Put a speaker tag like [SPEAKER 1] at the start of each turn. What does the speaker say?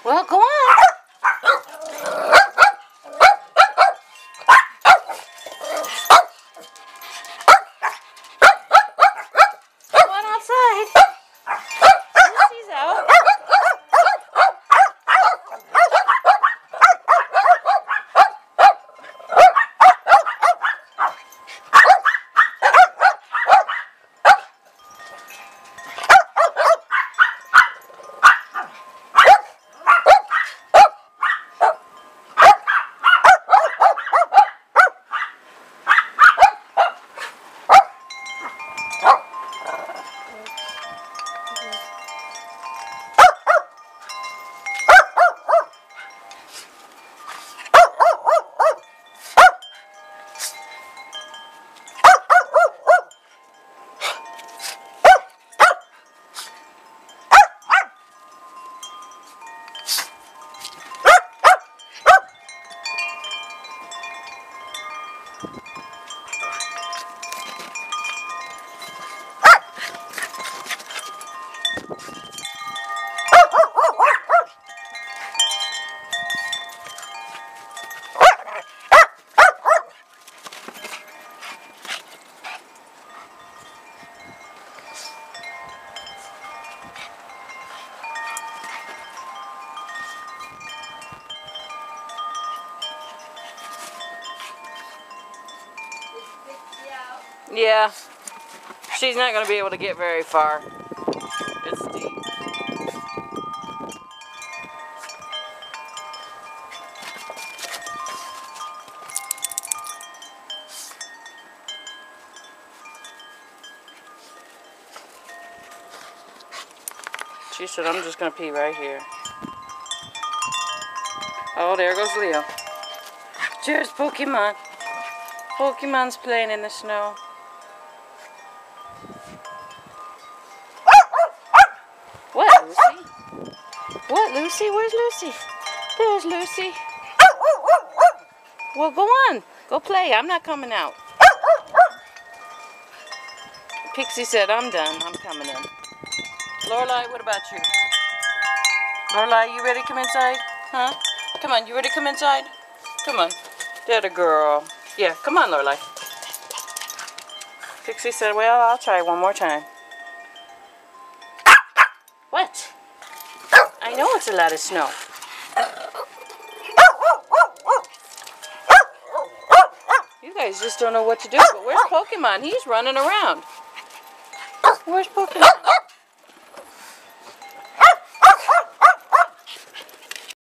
[SPEAKER 1] Well, go on. Go on outside. Lucy's out. Yeah, she's not going to be able to get very far. It's deep. She said, I'm just going to pee right here. Oh, there goes Leo. There's Pokemon. Pokemon's playing in the snow. What, Lucy? What, Lucy? Where's Lucy? There's Lucy. Well, go on. Go play. I'm not coming out. Pixie said, I'm done. I'm coming in. Lorelai, what about you? Lorelai, you ready to come inside? Huh? Come on, you ready to come inside? Come on. There the girl. Yeah, come on, Lorelai. Pixie said, well, I'll try one more time. What? I know it's a lot of snow. You guys just don't know what to do, but where's Pokemon? He's running around. Where's Pokemon?